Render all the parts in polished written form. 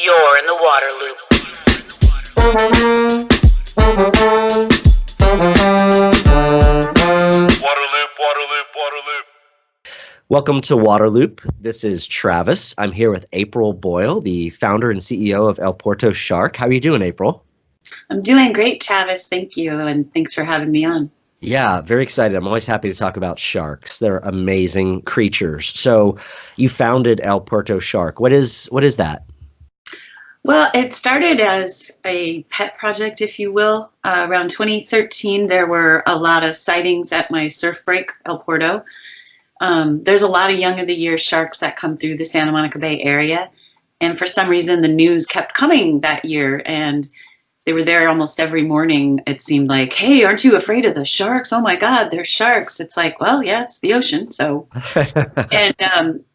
You're in the water loop. Water loop, water loop, water loop. Welcome to Waterloop. This is Travis. I'm here with Apryl Boyle, the founder and CEO of El Porto Shark. How are you doing, Apryl? I'm doing great, Travis. Thank you, and thanks for having me on. Yeah, very excited. I'm always happy to talk about sharks. They're amazing creatures. So you founded El Porto Shark. What is that? Well, it started as a pet project, if you will. Around 2013, there were a lot of sightings at my surf break, El Porto. There's a lot of young of the year sharks that come through the Santa Monica Bay area. And for some reason, the news kept coming that year. And they were there almost every morning. It seemed like, hey, aren't you afraid of the sharks? Oh, my God, they're sharks. It's like, well, yeah, it's the ocean. So, and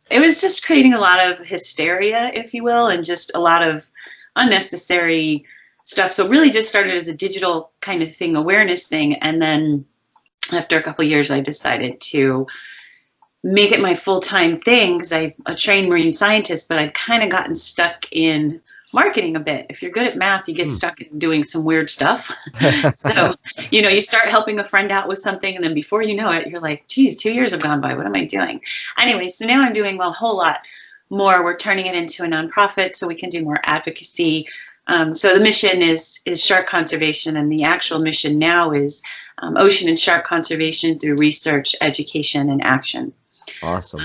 it was just creating a lot of hysteria, if you will, and just a lot of unnecessary stuff. So really just started as a digital kind of thing, awareness thing. And then after a couple of years, I decided to make it my full-time thing because I'm a trained marine scientist, but I've kind of gotten stuck in marketing a bit. If you're good at math, you get stuck in doing some weird stuff. So, you start helping a friend out with something, and then before you know it, you're like, geez, 2 years have gone by. What am I doing? Anyway, so now I'm doing a whole lot more. We're turning it into a nonprofit so we can do more advocacy. So the mission is shark conservation, and the actual mission now is ocean and shark conservation through research, education, and action. Awesome.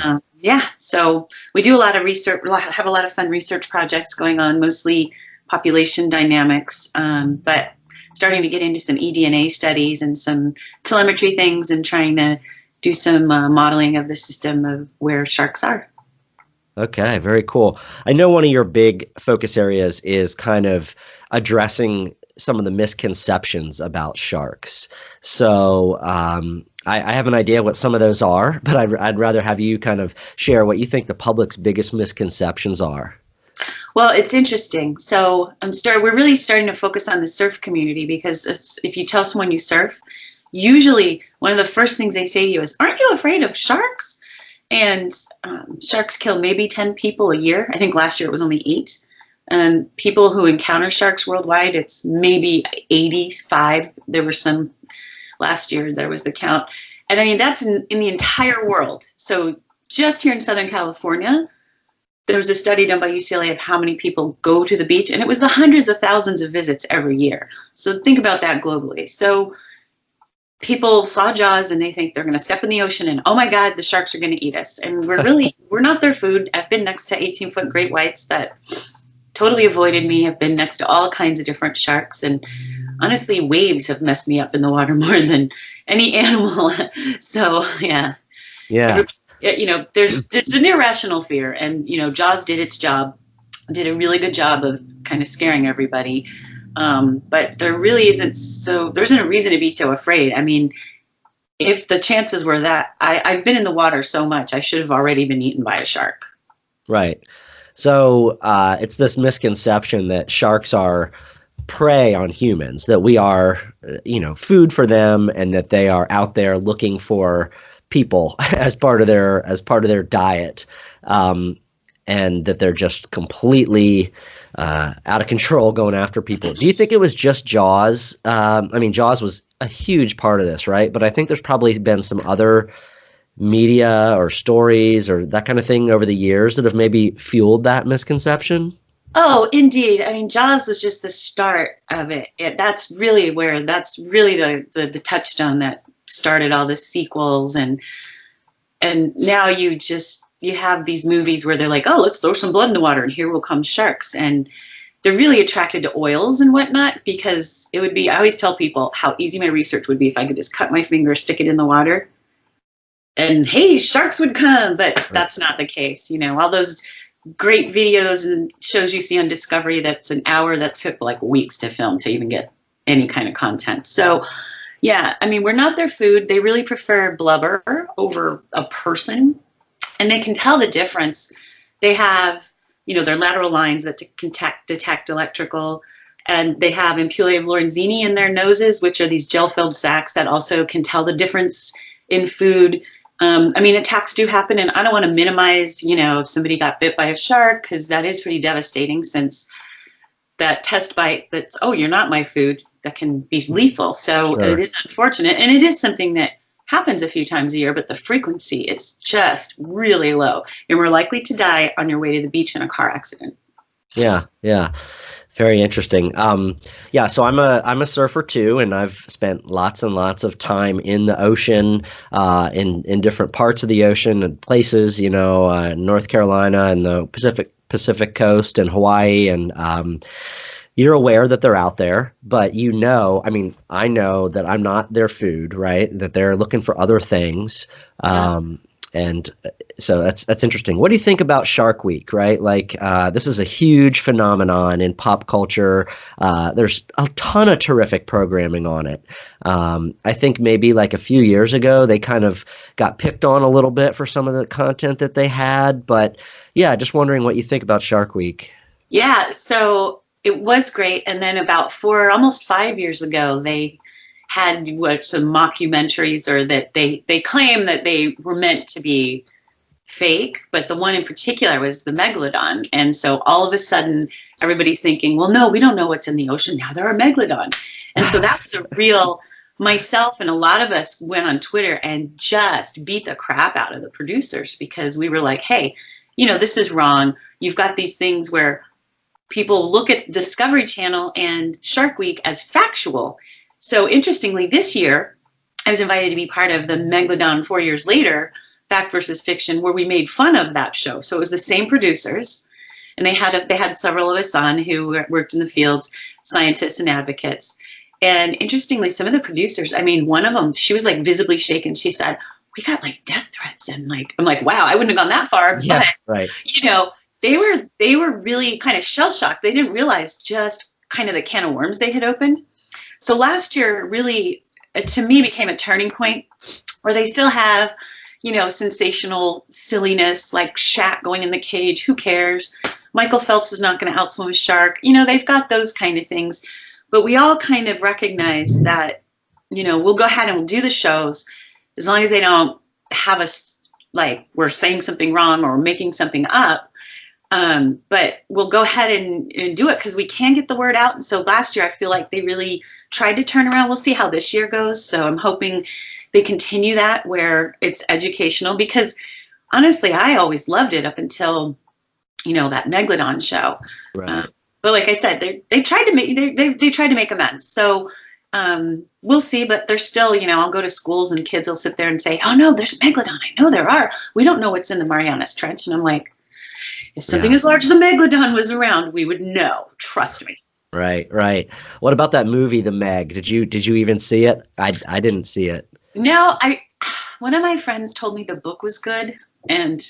So we do a lot of research, have a lot of fun research projects going on, mostly population dynamics, but starting to get into some eDNA studies and some telemetry things and trying to do some modeling of the system of where sharks are. Okay, very cool. I know one of your big focus areas is kind of addressing some of the misconceptions about sharks. So I have an idea what some of those are, but I'd rather have you kind of share what you think the public's biggest misconceptions are. Well, it's interesting. So we're really starting to focus on the surf community because if you tell someone you surf, usually one of the first things they say to you is, "Aren't you afraid of sharks?" And sharks kill maybe 10 people a year. I think last year it was only 8. And people who encounter sharks worldwide, it's maybe 85. There were some last year, there was the count. And I mean, that's in the entire world. So just here in Southern California, there was a study done by UCLA of how many people go to the beach, and it was the hundreds of thousands of visits every year. So think about that globally. So people saw Jaws and they think they're going to step in the ocean and, oh my God, the sharks are going to eat us. And we're not their food. I've been next to 18-foot great whites that totally avoided me. I've been next to all kinds of different sharks, and honestly, waves have messed me up in the water more than any animal. So yeah. There's an irrational fear, and Jaws did its job, did a really good job of kind of scaring everybody. But there really there isn't a reason to be so afraid. I mean, if the chances were that I've been in the water so much, I should have already been eaten by a shark. Right. So it's this misconception that sharks are prey on humans, that we are, food for them, and that they are out there looking for people as part of their diet, and that they're just completely out of control going after people. Do you think it was just Jaws? Jaws was a huge part of this, right? But I think there's probably been some other media or stories or that kind of thing over the years that have maybe fueled that misconception? Oh, indeed. I mean, Jaws was just the start of it. That's really the touchstone that started all the sequels, and now you have these movies where they're like, oh, let's throw some blood in the water and here will come sharks. And they're really attracted to oils and whatnot because I always tell people how easy my research would be if I could just cut my finger, stick it in the water, and hey, sharks would come. But that's not the case. All those great videos and shows you see on Discovery, that's an hour, that took like weeks to film to even get any kind of content. So yeah, I mean, we're not their food. They really prefer blubber over a person, and they can tell the difference. They have, their lateral lines that detect electrical, and they have ampullae of Lorenzini in their noses, which are these gel-filled sacs that also can tell the difference in food I mean, attacks do happen, and I don't want to minimize, if somebody got bit by a shark, because that is pretty devastating, since that test bite that's, oh, you're not my food, that can be lethal. So Sure. it is unfortunate, and it is something that happens a few times a year, but the frequency is just really low. You're more likely to die on your way to the beach in a car accident. Yeah, yeah. Very interesting. Yeah, so I'm a surfer too, and I've spent lots and lots of time in the ocean, in different parts of the ocean and places, North Carolina and the Pacific coast and Hawaii, and you're aware that they're out there, but I mean, I know that I'm not their food, right? That they're looking for other things. And so that's interesting. What do you think about Shark Week, right? Like, this is a huge phenomenon in pop culture. There's a ton of terrific programming on it. I think maybe like a few years ago, they kind of got picked on a little bit for some of the content that they had. But yeah, just wondering what you think about Shark Week. Yeah, so it was great. And then about almost 5 years ago, they had some mockumentaries, or that they claim that they were meant to be fake, but the one in particular was the megalodon. And so all of a sudden, everybody's thinking, well, no, we don't know what's in the ocean. Now there are megalodon. And so that was a real, myself and a lot of us went on Twitter and just beat the crap out of the producers, because we were like, hey, this is wrong. You've got these things where people look at Discovery Channel and Shark Week as factual. So interestingly, this year, I was invited to be part of the Megalodon 4 years later, Fact versus Fiction, where we made fun of that show. So it was the same producers, and they had several of us on who worked in the fields, scientists and advocates. And interestingly, some of the producers, I mean, one of them, she was like visibly shaken. She said, we got like death threats, and like, I'm like, wow, I wouldn't have gone that far. Yeah, but, right. They were really kind of shell shocked. They didn't realize just kind of the can of worms they had opened. So last year really, to me, became a turning point, where they still have, sensational silliness like Shaq going in the cage. Who cares? Michael Phelps is not going to outswim a shark. They've got those kind of things. But we all kind of recognize that, we'll go ahead and we'll do the shows as long as they don't have us like we're saying something wrong or making something up. But we'll go ahead and do it, because we can get the word out. And so last year, I feel like they really tried to turn around. We'll see how this year goes. So I'm hoping they continue that, where it's educational, because honestly, I always loved it up until, that Megalodon show. Right. But like I said, they tried to make amends. So we'll see, but there's still, I'll go to schools and kids will sit there and say, oh no, there's Megalodon. I know there are. We don't know what's in the Marianas Trench. And I'm like, if something as large as a megalodon was around, we would know. Trust me. Right, right. What about that movie, The Meg? Did you even see it? I didn't see it. No, one of my friends told me the book was good, and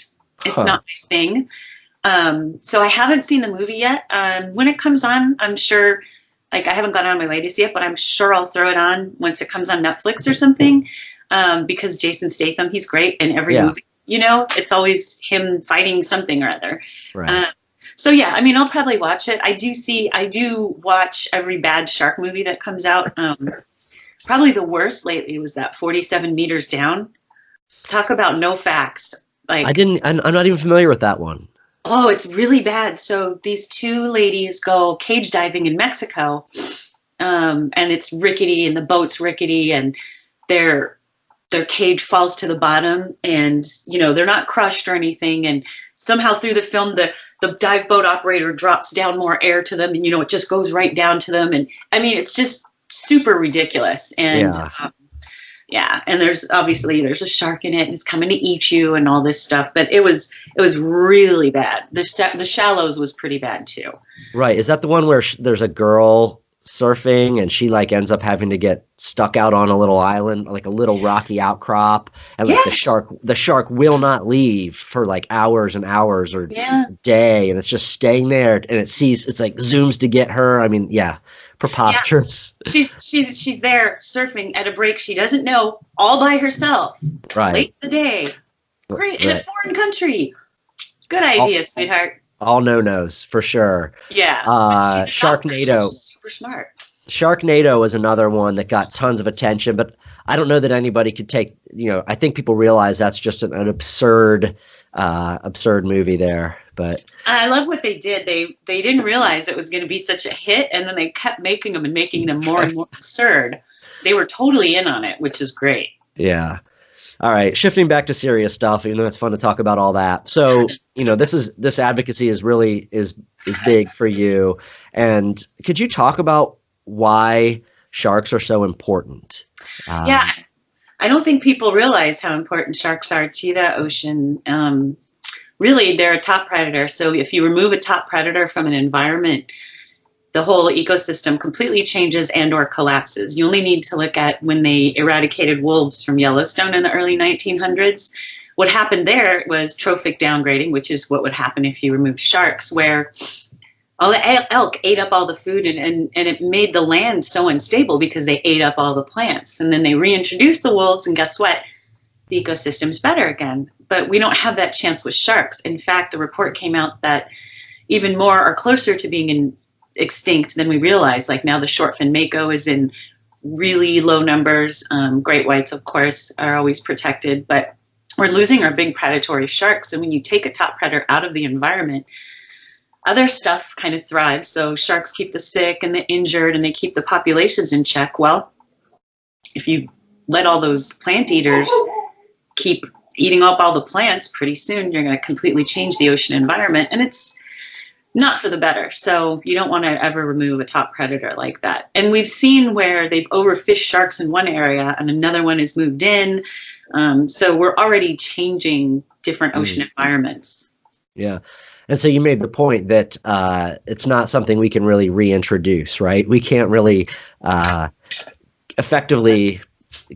it's not my thing. So I haven't seen the movie yet. When it comes on, I'm sure, like, I haven't gone on my way to see it, but I'm sure I'll throw it on once it comes on Netflix or something. Because Jason Statham, he's great in every movie. It's always him fighting something or other. Right. So yeah, I mean, I'll probably watch it. I do watch every bad shark movie that comes out. Probably the worst lately was that 47 Meters Down. Talk about no facts. Like, I'm not even familiar with that one. Oh, it's really bad. So these two ladies go cage diving in Mexico, and it's rickety, and the boat's rickety, and their cage falls to the bottom, and they're not crushed or anything, and somehow through the film the dive boat operator drops down more air to them, and it just goes right down to them, and I mean, it's just super ridiculous. And and there's a shark in it, and it's coming to eat you and all this stuff, but it was really bad. The Shallows was pretty bad too. Right. Is that the one where there's a girl surfing and she like ends up having to get stuck out on a little island, like a little rocky outcrop, and like the shark will not leave for like hours and hours or day, and it's just staying there, and it's like zooms to get her. I mean, preposterous. Yeah. She's there surfing at a break she doesn't know, all by herself. Right. Late in the day. Great. In a foreign country. Good idea, sweetheart. All no-nos for sure. Yeah. Sharknado. She's super smart. Sharknado is another one that got tons of attention, but I don't know that anybody could take, I think people realize that's just an absurd movie there. But I love what they did. They didn't realize it was going to be such a hit, and then they kept making them and making them more and more absurd. They were totally in on it, which is great. yeah. All right, shifting back to serious stuff, even though it's fun to talk about all that. So, this advocacy is really is big for you. And could you talk about why sharks are so important? Yeah, I don't think people realize how important sharks are to the ocean. Really, they're a top predator. So if you remove a top predator from an environment, the whole ecosystem completely changes and or collapses. You only need to look at when they eradicated wolves from Yellowstone in the early 1900s. What happened there was trophic downgrading, which is what would happen if you remove sharks, where all the elk ate up all the food, and it made the land so unstable because they ate up all the plants. And then they reintroduced the wolves, and guess what? The ecosystem's better again. But we don't have that chance with sharks. In fact, a report came out that even more are closer to being extinct than we realize. Like now the short-fin mako is in really low numbers. Great whites, of course, are always protected, but we're losing our big predatory sharks. And when you take a top predator out of the environment, other stuff kind of thrives. So sharks keep the sick and the injured, and they keep the populations in check. Well, if you let all those plant eaters keep eating up all the plants, pretty soon you're going to completely change the ocean environment, and it's not for the better. So you don't want to ever remove a top predator like that. And we've seen where they've overfished sharks in one area and another one has moved in. So we're already changing different ocean environments. Yeah. And so you made the point that it's not something we can really reintroduce, right? We can't really effectively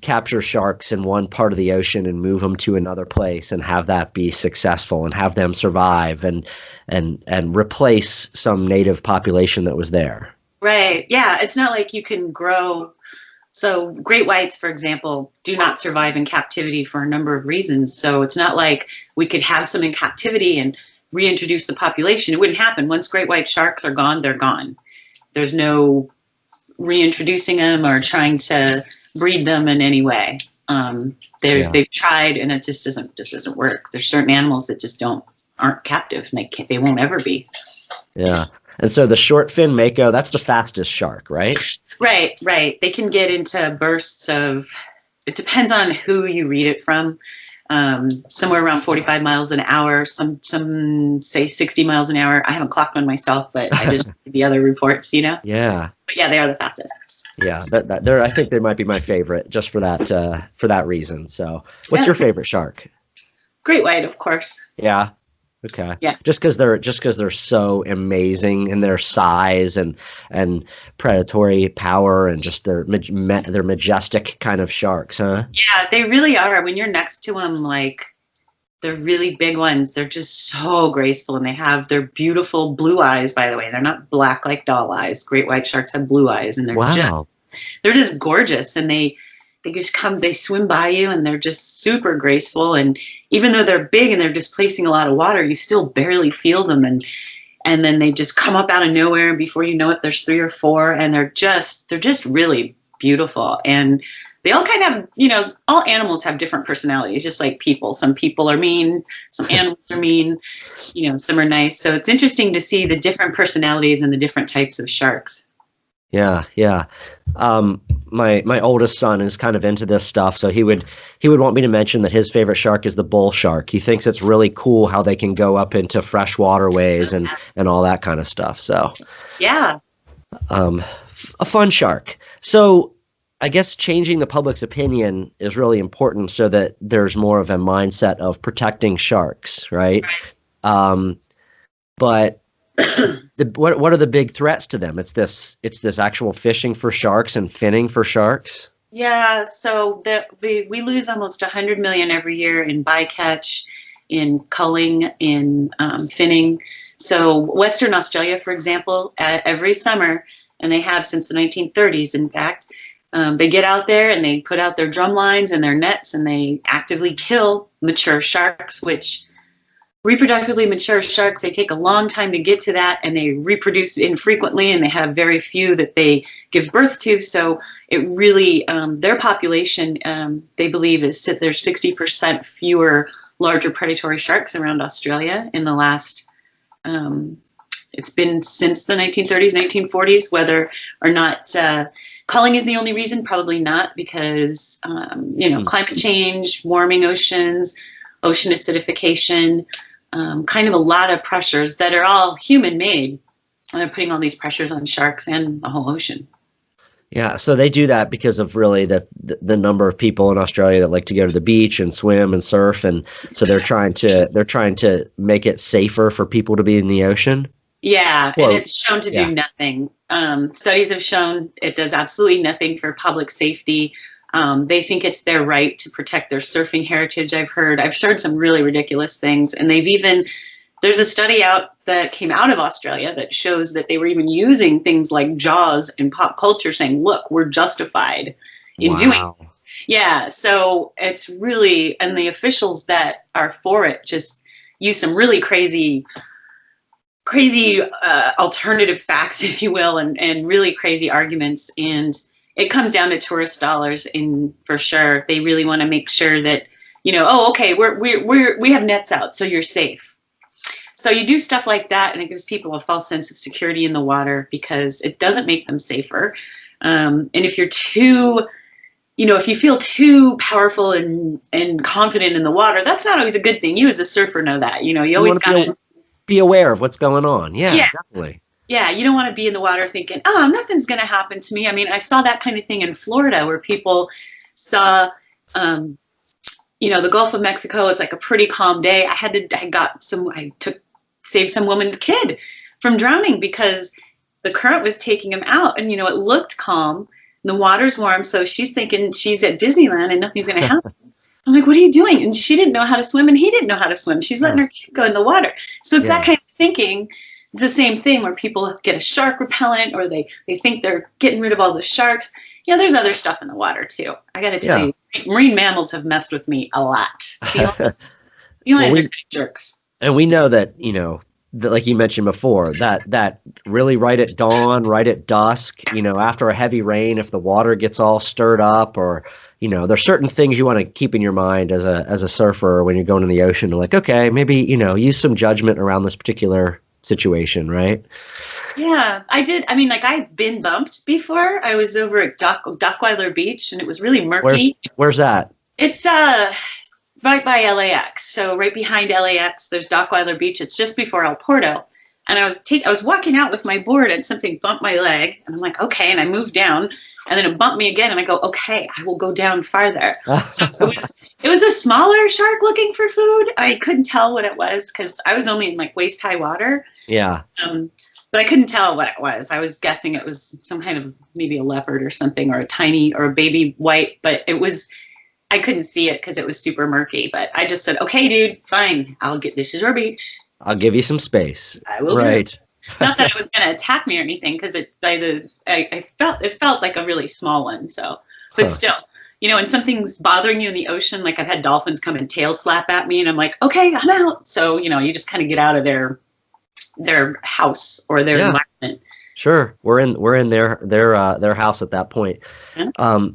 capture sharks in one part of the ocean and move them to another place and have that be successful and have them survive and replace some native population that was there. Right. Yeah. It's not like you can grow. So great whites, for example, do not survive in captivity for a number of reasons. So it's not like we could have some in captivity and reintroduce the population. It wouldn't happen. Once great white sharks are gone, they're gone. There's no reintroducing them or trying to breed them in any way. They've tried, and it just doesn't work. There's certain animals that just aren't captive, and they won't ever be. Yeah. And so the short fin mako, that's the fastest shark, right? Right. They can get into bursts of, it depends on who you read it from. Somewhere around 45 miles an hour, some say 60 miles an hour. I haven't clocked one myself, but I just read the other reports, Yeah. But yeah, they are the fastest. Yeah, I think they might be my favorite just for that reason. So what's your favorite shark? Great white, of course. Yeah. Okay. Yeah. Just because they're so amazing in their size and predatory power and just their majestic kind of sharks, huh? Yeah, they really are. When you're next to them, like they're really big ones. They're just so graceful, and they have their beautiful blue eyes. By the way, they're not black like doll eyes. Great white sharks have blue eyes, and they're just gorgeous. And they swim by you, and they're just super graceful. And even though they're big and they're displacing a lot of water, you still barely feel them. And then they just come up out of nowhere, and before you know it, there's 3 or 4, and they're just really beautiful. And they all kind of, all animals have different personalities, just like people. Some people are mean, some animals are mean, some are nice. So it's interesting to see the different personalities and the different types of sharks. Yeah. My oldest son is kind of into this stuff, so he would want me to mention that his favorite shark is the bull shark. He thinks it's really cool how they can go up into fresh waterways and all that kind of stuff. So yeah, a fun shark. So I guess changing the public's opinion is really important so that there's more of a mindset of protecting sharks, right? But what are the big threats to them? It's this actual fishing for sharks and finning for sharks. Yeah, so we lose almost 100 million every year in bycatch, in culling, in finning. So Western Australia, for example, every summer, and they have since the 1930s, in fact, they get out there and they put out their drum lines and their nets, and they actively kill mature sharks, which reproductively mature sharks, they take a long time to get to that, and they reproduce infrequently, and they have very few that they give birth to. So it really, their population, they believe, is there's 60% fewer larger predatory sharks around Australia in the last, it's been since the 1930s, 1940s. Whether or not culling is the only reason, probably not, because, climate change, warming oceans, ocean acidification, kind of a lot of pressures that are all human-made. And they're putting all these pressures on sharks and the whole ocean. Yeah, so they do that because of really the number of people in Australia that like to go to the beach and swim and surf, and so they're trying to make it safer for people to be in the ocean. Yeah, Well, and it's shown to do nothing. Studies have shown it does absolutely nothing for public safety. They think it's their right to protect their surfing heritage. I've heard some really ridiculous things, and there's a study out that came out of Australia that shows that they were even using things like Jaws in pop culture, saying, look, we're justified in doing this. Yeah, so it's really, and the officials that are for it just use some really crazy alternative facts, if you will, and really crazy arguments. And it comes down to tourist dollars, for sure. They really want to make sure that, okay, we have nets out, so you're safe. So you do stuff like that, and it gives people a false sense of security in the water because it doesn't make them safer. And if you're if you feel too powerful and confident in the water, that's not always a good thing. You as a surfer know that. You always got to be aware of what's going on. Yeah, definitely. Yeah, you don't want to be in the water thinking, oh, nothing's going to happen to me. I mean, I saw that kind of thing in Florida where people saw, the Gulf of Mexico. It's like a pretty calm day. Saved some woman's kid from drowning because the current was taking him out, and it looked calm, and the water's warm, so she's thinking she's at Disneyland and nothing's going to happen. I'm like, what are you doing? And she didn't know how to swim, and he didn't know how to swim. She's letting her kid go in the water. So it's that kind of thinking. It's the same thing where people get a shark repellent, or they think they're getting rid of all the sharks. There's other stuff in the water too. I got to tell you, marine mammals have messed with me a lot. Sea lions are kind of jerks. And we know that, that, like you mentioned before, that really right at dawn, right at dusk, after a heavy rain, if the water gets all stirred up, or, there's certain things you want to keep in your mind as a surfer when you're going in the ocean. Like, okay, maybe, use some judgment around this particular situation, right? Yeah, I did. I mean, I've been bumped before. I was over at Dockweiler Beach, and it was really murky. Where's that? It's right by LAX. So right behind LAX, there's Dockweiler Beach. It's just before El Porto. And I was walking out with my board, and something bumped my leg, and I'm like, okay, and I moved down, and then it bumped me again, and I go, okay, I will go down farther. So it was a smaller shark looking for food. I couldn't tell what it was because I was only in waist high water. Yeah. But I couldn't tell what it was. I was guessing it was some kind of maybe a leopard or something, or a baby white, but I couldn't see it because it was super murky. But I just said, okay, dude, fine. This is your beach. I'll give you some space. I will. Right. Not that it was going to attack me or anything, because it felt like a really small one. So, but still, and something's bothering you in the ocean. Like I've had dolphins come and tail slap at me, and I'm like, okay, I'm out. So, you just kind of get out of their house or their environment. Sure, we're in their house at that point. Yeah.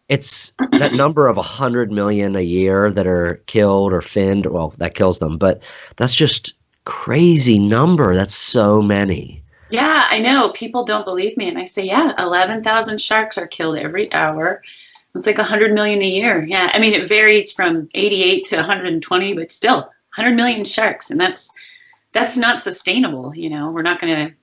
It's that number of 100 million a year that are killed or finned. Well, that kills them, but that's just crazy number. That's so many. Yeah, I know. People don't believe me, and I say, 11,000 sharks are killed every hour. It's like 100 million a year. Yeah, I mean, it varies from 88 to 120, but still 100 million sharks, and that's not sustainable. We're not gonna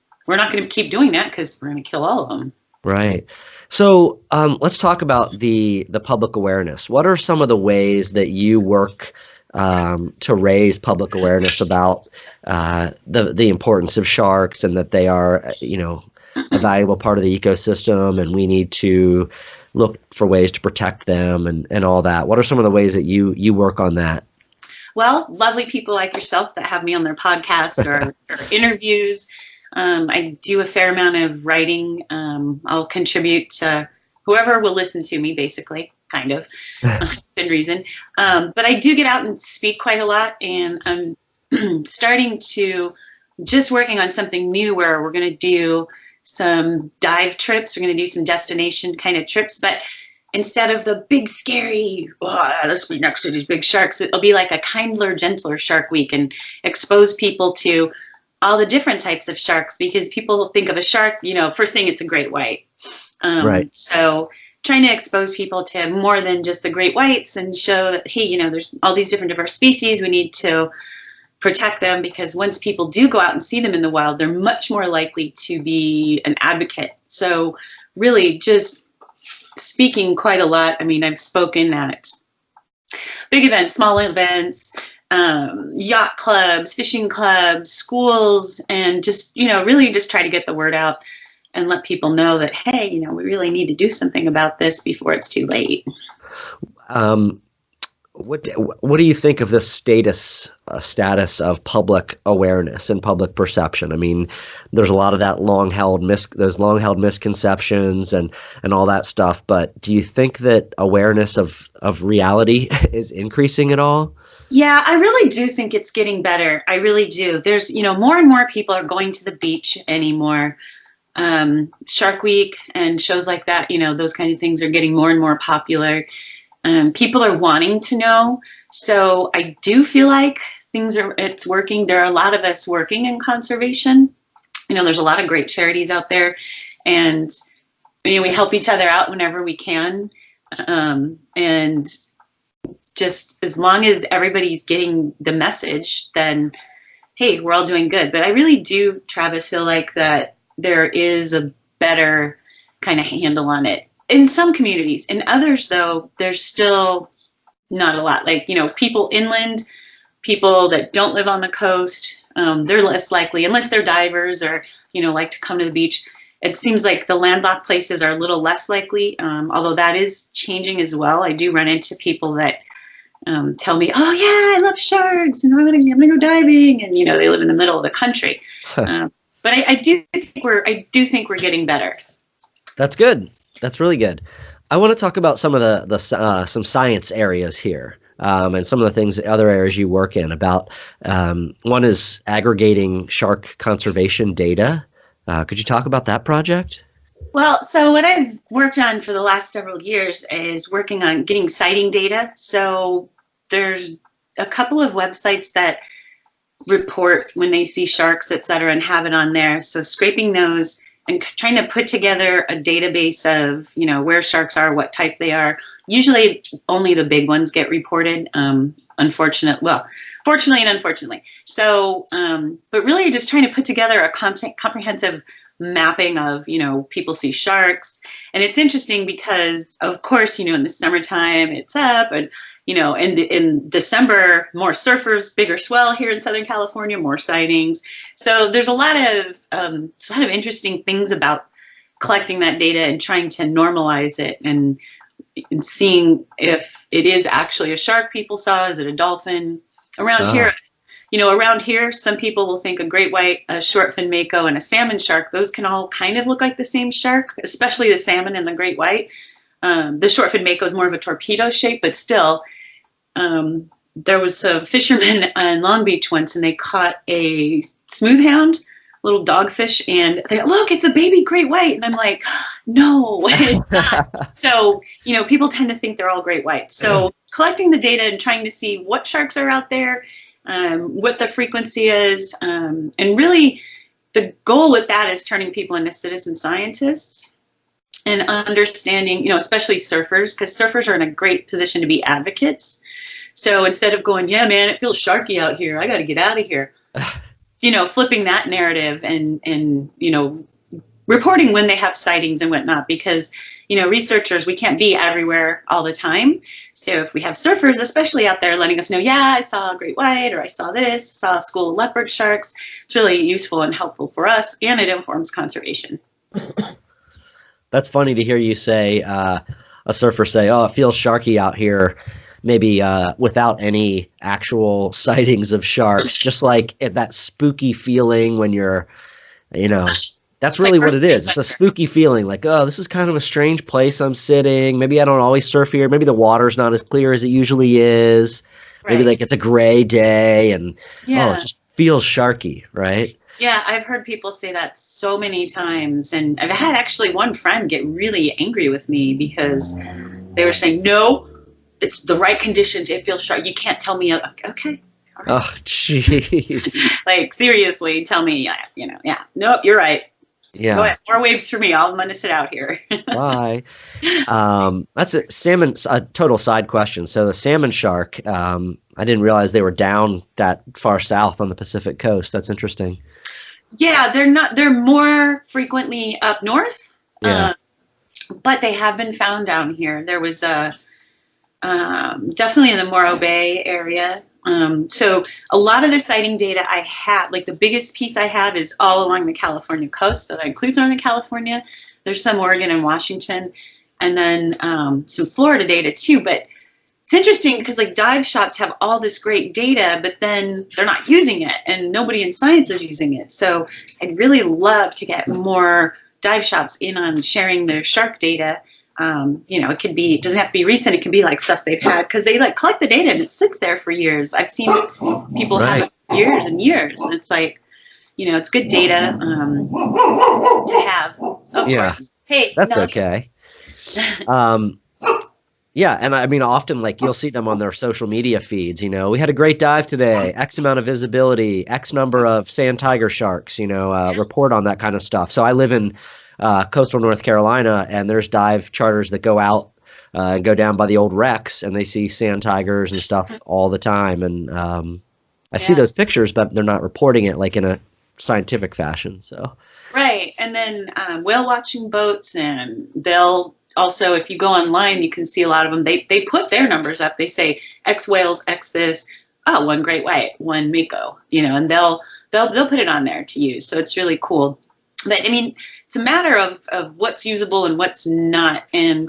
keep doing that because we're gonna kill all of them. Right. So let's talk about the public awareness. What are some of the ways that you work to raise public awareness about the importance of sharks, and that they are, a valuable part of the ecosystem, and we need to look for ways to protect them and all that? What are some of the ways that you work on that? Well, lovely people like yourself that have me on their podcast or interviews. I do a fair amount of writing. I'll contribute to whoever will listen to me, basically, kind of, within reason. But I do get out and speak quite a lot, and I'm starting to just working on something new where we're going to do some dive trips. We're going to do some destination kind of trips, but instead of the big scary, oh, let's be next to these big sharks, it'll be like a kindler, gentler Shark Week and expose people to all the different types of sharks, because people think of a shark, first thing, it's a great white. Right. So trying to expose people to more than just the great whites and show that, hey, there's all these different diverse species. We need to protect them, because once people do go out and see them in the wild, they're much more likely to be an advocate. So really just speaking quite a lot. I mean, I've spoken at big events, small events, yacht clubs, fishing clubs, schools, and just, really just try to get the word out and let people know that, hey, we really need to do something about this before it's too late. What do you think of the status of public awareness and public perception? I mean, there's a lot of that those long held misconceptions and all that stuff. But do you think that awareness of reality is increasing at all? Yeah, I really do think it's getting better. I really do. There's, more and more people are going to the beach anymore. Shark Week and shows like that, those kinds of things are getting more and more popular. People are wanting to know. So I do feel like it's working. There are a lot of us working in conservation. There's a lot of great charities out there, and we help each other out whenever we can. And just as long as everybody's getting the message, then hey, we're all doing good. But I really do, Travis, feel like that there is a better kind of handle on it in some communities. In others, though, there's still not a lot. Like, people inland, people that don't live on the coast, they're less likely, unless they're divers or, like to come to the beach. It seems like the landlocked places are a little less likely, although that is changing as well. I do run into people that tell me, oh yeah, I love sharks and I'm gonna go diving, and they live in the middle of the country. But I do think we're getting better. That's good. That's really good. I want to talk about some of the some science areas here, and some of the things, other areas you work in. About one is aggregating shark conservation data. Could you talk about that project? Well, so what I've worked on for the last several years is working on getting sighting data. So there's a couple of websites that report when they see sharks, et cetera, and have it on there. So scraping those and trying to put together a database of, where sharks are, what type they are. Usually only the big ones get reported, fortunately and unfortunately. So, but really just trying to put together a comprehensive mapping of, people see sharks. And it's interesting because, of course, in the summertime it's up, and, in December, more surfers, bigger swell here in Southern California, more sightings. So there's a lot of interesting things about collecting that data and trying to normalize it and seeing if it is actually a shark people saw. Is it a dolphin? Around here, some people will think a great white, a short fin mako, and a salmon shark. Those can all kind of look like the same shark, especially the salmon and the great white. The short fin mako is more of a torpedo shape, but still, there was a fisherman in Long Beach once, and they caught a smooth hound, little dogfish, and they go, look, it's a baby great white. And I'm like, no, it's not. So, people tend to think they're all great whites. So collecting the data and trying to see what sharks are out there, what the frequency is, and really the goal with that is turning people into citizen scientists and understanding, especially surfers, because surfers are in a great position to be advocates. So instead of going, yeah, man, it feels sharky out here, I got to get out of here, flipping that narrative and reporting when they have sightings and whatnot, because, researchers, we can't be everywhere all the time. So if we have surfers, especially out there, letting us know, yeah, I saw a great white, or I saw this, saw a school of leopard sharks, it's really useful and helpful for us, and it informs conservation. That's funny to hear you say, a surfer say, oh, it feels sharky out here, maybe without any actual sightings of sharks, just like that spooky feeling when you're, that's really what it is. It's a spooky feeling, like, oh, this is kind of a strange place I'm sitting. Maybe I don't always surf here. Maybe the water's not as clear as it usually is. maybe Right. like it's a gray day and oh, it Yeah. just feels sharky, right? Yeah, I've heard people say that so many times. And I've had actually one friend get really angry with me because they were saying, no, it's the right conditions. It feels sharp. You can't tell me. Okay. All right. Oh, jeez. Like, seriously, tell me, yeah, nope, you're right. Go Yeah. ahead. More waves for me. I'm going to sit out here. Bye. That's a salmon, a total side question. So the salmon shark, I didn't realize they were down that far south on the Pacific coast. That's interesting. Yeah, they're more frequently up north, Yeah. but they have been found down here. There was definitely in the Morro Bay area. So a lot of the sighting data I have, like the biggest piece I have is all along the California coast. So that includes Northern California. There's some Oregon and Washington, and then some Florida data too. But it's interesting because like dive shops have all this great data, but then they're not using it and nobody in science is using it. So I'd really love to get more dive shops in on sharing their shark data. It could be, it doesn't have to be recent. It can be like stuff they've had because they like collect the data and it sits there for years. I've seen people have it for years and years. And it's like, it's good data to have, of course. Hey, that's no. okay. Yeah, and I mean, often like you'll see them on their social media feeds. We had a great dive today, X amount of visibility, X number of sand tiger sharks. Report on that kind of stuff. So I live in coastal North Carolina, and there's dive charters that go out and go down by the old wrecks, and they see sand tigers and stuff all the time. And I see those pictures, but they're not reporting it like in a scientific fashion. So right, and then whale watching boats, and they'll also, if you go online, you can see a lot of them. They put their numbers up. They say X whales, X this. Oh, one great white, one mako. And they'll put it on there to use. So it's really cool. But I mean, it's a matter of what's usable and what's not. And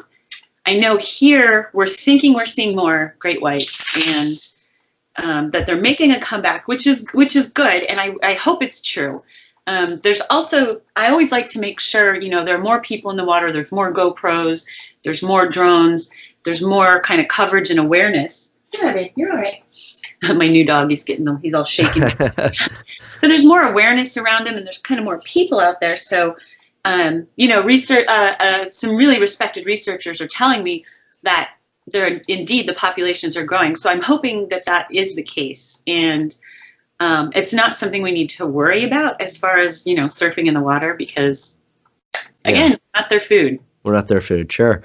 I know here we're thinking we're seeing more great whites, and that they're making a comeback, which is good. And I hope it's true. There's also, I always like to make sure, there are more people in the water, there's more GoPros, there's more drones, there's more kind of coverage and awareness. Yeah, babe, you're all right. My new dog, he's all shaky. But there's more awareness around him and there's kind of more people out there. So, research, some really respected researchers are telling me that indeed the populations are growing. So I'm hoping that is the case. And it's not something we need to worry about as far as, surfing in the water because, again, not their food. We're not their food, sure.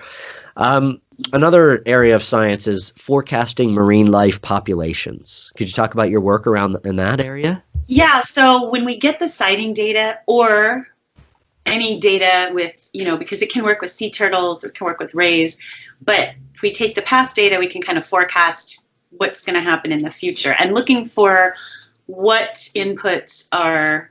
Another area of science is forecasting marine life populations. Could you talk about your work in that area? Yeah, so when we get the sighting data or any data with, because it can work with sea turtles, it can work with rays, but if we take the past data, we can kind of forecast what's going to happen in the future and looking for what inputs are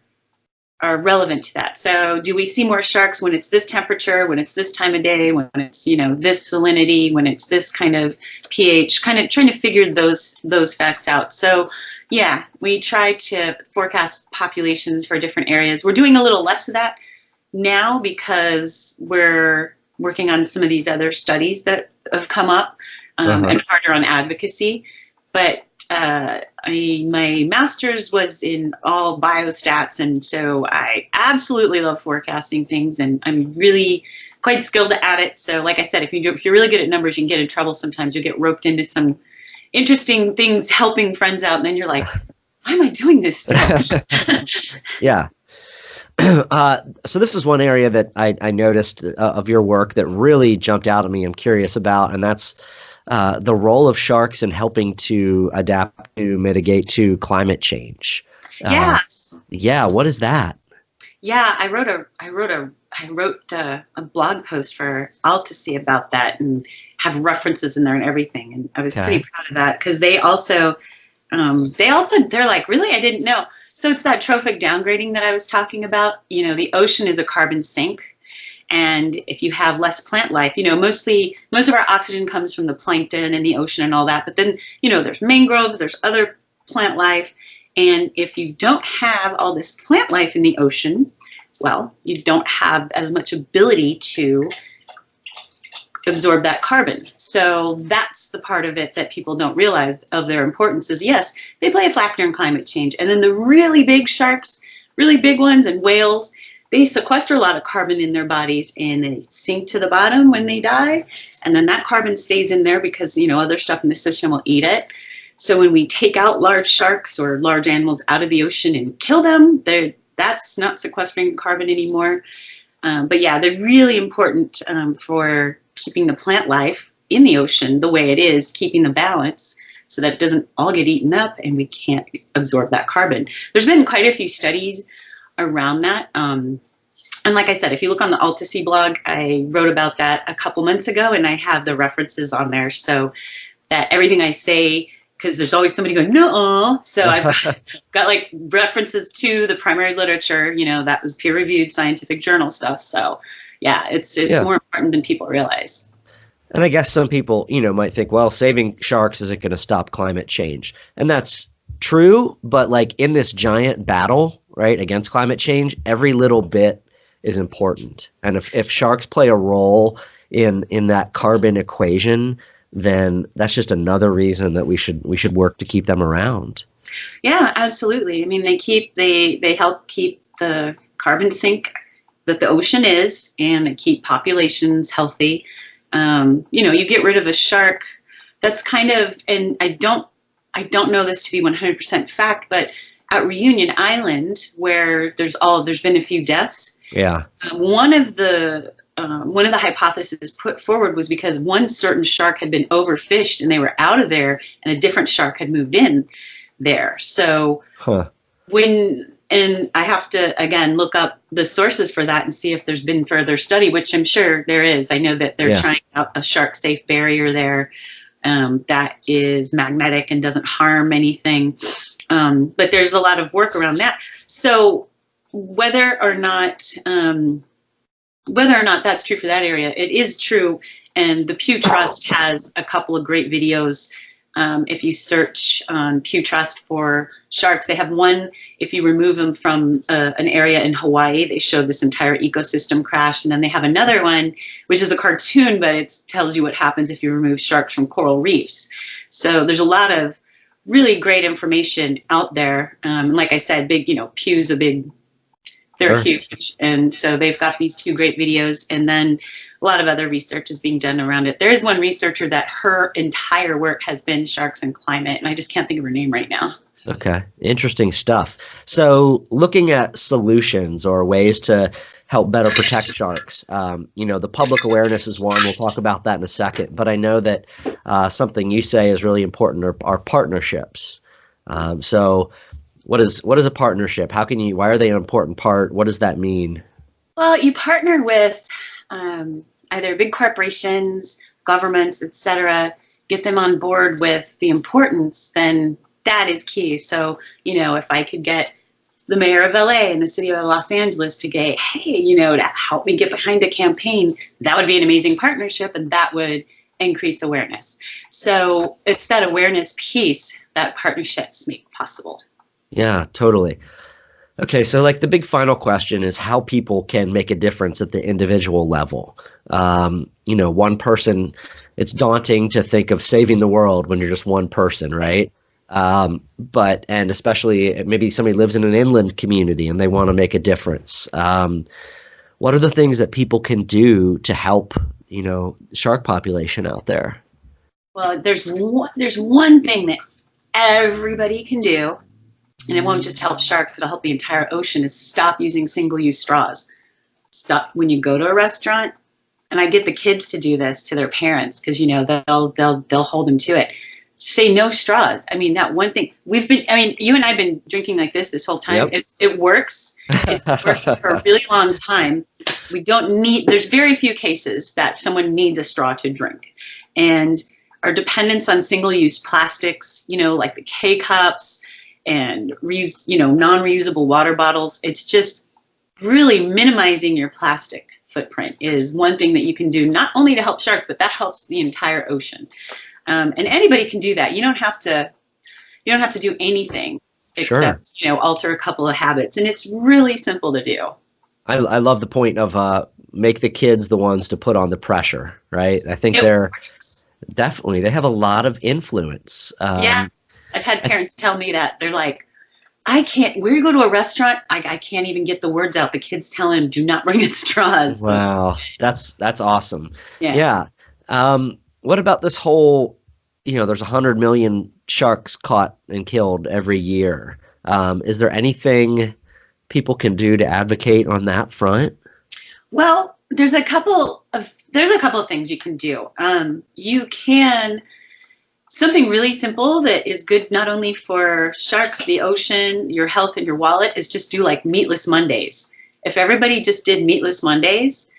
relevant to that. So do we see more sharks when it's this temperature, when it's this time of day, when it's, this salinity, when it's this kind of pH, kind of trying to figure those facts out. So yeah, we try to forecast populations for different areas. We're doing a little less of that now because we're working on some of these other studies that have come up and harder on advocacy. But my master's was in all biostats, and so I absolutely love forecasting things, and I'm really quite skilled at it. So like I said, if you're really good at numbers, you can get in trouble sometimes. You get roped into some interesting things helping friends out, and then you're like, why am I doing this stuff? Yeah. So this is one area that I noticed of your work that really jumped out at me. I'm curious about, and that's the role of sharks in helping to adapt to mitigate to climate change. Yes. Yeah. What is that? Yeah, I wrote a blog post for Advocacy about that and have references in there and everything. And I was pretty proud of that because they're like, really, I didn't know. So it's that trophic downgrading that I was talking about. The ocean is a carbon sink. And if you have less plant life, most of our oxygen comes from the plankton and the ocean and all that. But then, there's mangroves, there's other plant life. And if you don't have all this plant life in the ocean, well, you don't have as much ability to absorb that carbon. So that's the part of it that people don't realize of their importance is, yes, they play a factor in climate change. And then the really big sharks, really big ones, and whales, they sequester a lot of carbon in their bodies and they sink to the bottom when they die. And then that carbon stays in there because, other stuff in the system will eat it. So when we take out large sharks or large animals out of the ocean and kill them, that's not sequestering carbon anymore. But yeah, they're really important for keeping the plant life in the ocean the way it is, keeping the balance so that it doesn't all get eaten up and we can't absorb that carbon. There's been quite a few studies around that. And like I said, if you look on the Advocacy blog, I wrote about that a couple months ago and I have the references on there so that everything I say, because there's always somebody going, no. So I've got like references to the primary literature, that was peer-reviewed scientific journal stuff. So yeah, it's more important than people realize. And I guess some people, might think, well, saving sharks isn't going to stop climate change. And that's true. But like in this giant battle, right, against climate change, every little bit is important. And if sharks play a role in that carbon equation, then that's just another reason that we should work to keep them around. Yeah, absolutely. I mean, they help keep the carbon sink that the ocean is, and they keep populations healthy. You get rid of a shark, that's kind of, and I don't know this to be 100% fact, but at Reunion Island, where there's been a few deaths. Yeah. One of the hypotheses put forward was because one certain shark had been overfished and they were out of there and a different shark had moved in there. So and I have to, again, look up the sources for that and see if there's been further study, which I'm sure there is. I know that they're trying out a shark safe barrier there that is magnetic and doesn't harm anything. But there's a lot of work around that. So whether or not that's true for that area, it is true. And the Pew Trust has a couple of great videos. If you search on Pew Trust for sharks, they have one, if you remove them from an area in Hawaii, they show this entire ecosystem crash. And then they have another one, which is a cartoon, but it tells you what happens if you remove sharks from coral reefs. So there's a lot of really great information out there. Like I said, Pew's they're huge. And so they've got these two great videos, and then a lot of other research is being done around it. There is one researcher that her entire work has been sharks and climate, and I just can't think of her name right now. Okay, interesting stuff. So looking at solutions or ways to help better protect sharks, the public awareness is one. We'll talk about that in a second. But I know that something you say is really important are partnerships. So what is a partnership? Why are they an important part? What does that mean? Well, you partner with either big corporations, governments, etc., get them on board with the importance, then that is key. So, if I could get the mayor of LA and the city of Los Angeles to get, hey, to help me get behind a campaign, that would be an amazing partnership, and that would increase awareness. So it's that awareness piece that partnerships make possible. Yeah, totally. Okay, so like the big final question is how people can make a difference at the individual level. One person, it's daunting to think of saving the world when you're just one person, right? And especially maybe somebody lives in an inland community and they want to make a difference. What are the things that people can do to help, shark population out there? Well, there's one thing that everybody can do, and it won't just help sharks, it'll help the entire ocean, is stop using single-use straws. Stop when you go to a restaurant, and I get the kids to do this to their parents because they'll hold them to it. Say no straws. I mean, that one thing you and I've been drinking like this whole time. Yep. It works. It's worked for a really long time. There's very few cases that someone needs a straw to drink. And our dependence on single-use plastics, like the K-cups and non-reusable water bottles, it's just really minimizing your plastic footprint is one thing that you can do, not only to help sharks, but that helps the entire ocean. And anybody can do that. You don't have to do anything except, alter a couple of habits. And it's really simple to do. I love the point of make the kids the ones to put on the pressure, right? I think It they're works. definitely, they have a lot of influence. Yeah. I've had parents tell me that. They're like, I can't, we go to a restaurant, I can't even get the words out. The kids tell him, do not bring us straws. Wow, that's awesome. Yeah. Yeah. What about this whole, there's 100 million sharks caught and killed every year. Is there anything people can do to advocate on that front? Well, there's a couple of things you can do. You can something really simple that is good not only for sharks, the ocean, your health, and your wallet is just do like meatless Mondays. If everybody just did meatless Mondays,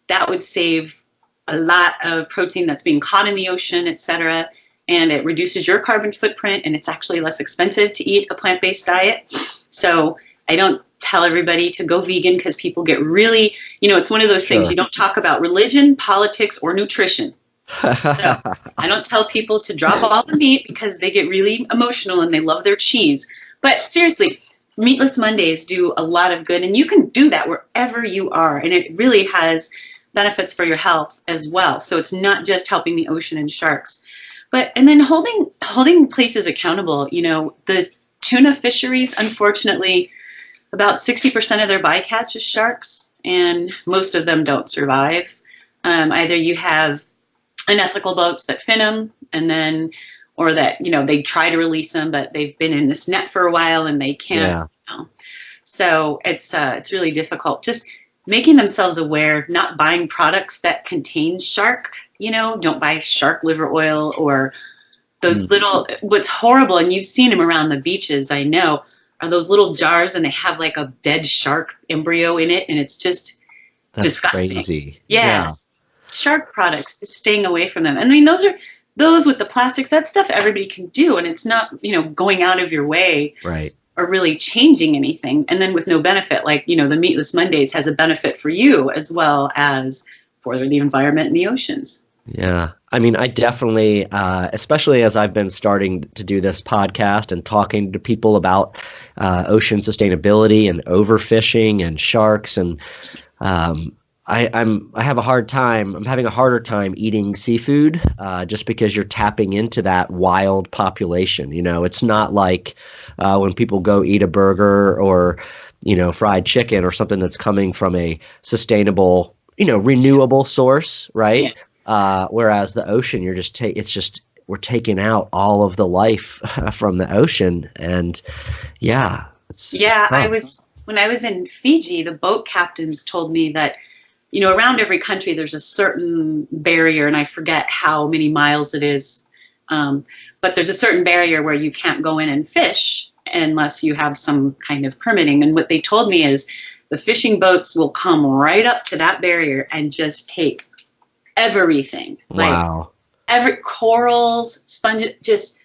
that would save a lot of protein that's being caught in the ocean, et cetera. And it reduces your carbon footprint, and it's actually less expensive to eat a plant-based diet. So I don't tell everybody to go vegan because people get really, it's one of those things you don't talk about religion, politics, or nutrition. So I don't tell people to drop all the meat because they get really emotional and they love their cheese. But seriously, meatless Mondays do a lot of good, and you can do that wherever you are, and it really has benefits for your health as well. So it's not just helping the ocean and sharks, and then holding places accountable. The tuna fisheries, unfortunately, about 60% of their bycatch is sharks, and most of them don't survive. Either you have unethical boats that fin them, or that they try to release them, but they've been in this net for a while and they can't. Yeah. So it's really difficult. Just making themselves aware, not buying products that contain shark. Don't buy shark liver oil or those little. What's horrible, and you've seen them around the beaches, I know, are those little jars, and they have like a dead shark embryo in it, and it's just disgusting. Crazy. Yes. Yeah. Shark products, just staying away from them. And I mean, those with the plastics, that stuff everybody can do, and it's not, going out of your way, right, or really changing anything. And then with no benefit, like, the Meatless Mondays has a benefit for you as well as for the environment and the oceans. Yeah. I mean, I definitely, especially as I've been starting to do this podcast and talking to people about ocean sustainability and overfishing and sharks, and I'm having a harder time eating seafood, just because you're tapping into that wild population. It's not like when people go eat a burger or, fried chicken or something that's coming from a sustainable, renewable source, right? Yeah. Whereas the ocean, we're taking out all of the life from the ocean, and it's tough. When I was in Fiji, the boat captains told me that around every country, there's a certain barrier, and I forget how many miles it is. But there's a certain barrier where you can't go in and fish unless you have some kind of permitting. And what they told me is the fishing boats will come right up to that barrier and just take everything. Wow. Like every corals, sponges, just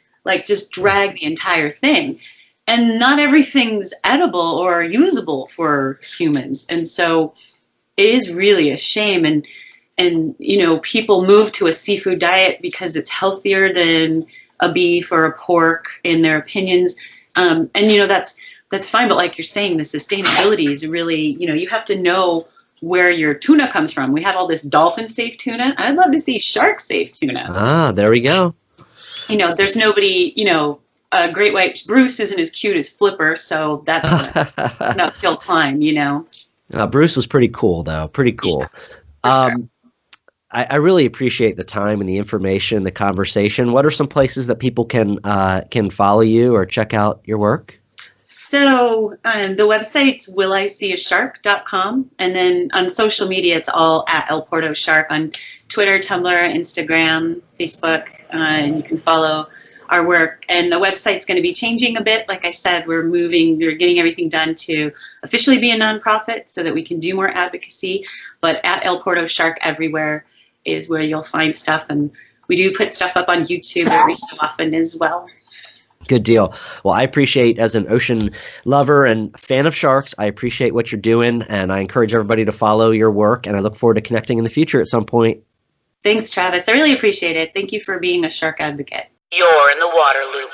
drag the entire thing. And not everything's edible or usable for humans. And so it is really a shame, and people move to a seafood diet because it's healthier than a beef or a pork in their opinions, and that's fine. But like you're saying, the sustainability is really, you have to know where your tuna comes from. We have all this dolphin-safe tuna. I'd love to see shark-safe tuna. Ah, there we go. There's nobody. Great white Bruce isn't as cute as Flipper, so that's an uphill climb. Bruce was pretty cool, though. Pretty cool. Yeah, sure. I really appreciate the time and the information, the conversation. What are some places that people can follow you or check out your work? So the website's williseeashark.com, and then on social media, it's all at El Porto Shark on Twitter, Tumblr, Instagram, Facebook, and you can follow our work. And the website's going to be changing a bit. Like I said, we're getting everything done to officially be a nonprofit so that we can do more advocacy. But at El Porto Shark everywhere is where you'll find stuff. And we do put stuff up on YouTube every so often as well. Good deal. Well, I appreciate, as an ocean lover and fan of sharks, I appreciate what you're doing, and I encourage everybody to follow your work, and I look forward to connecting in the future at some point. Thanks, Travis. I really appreciate it. Thank you for being a shark advocate. You're in the water loop.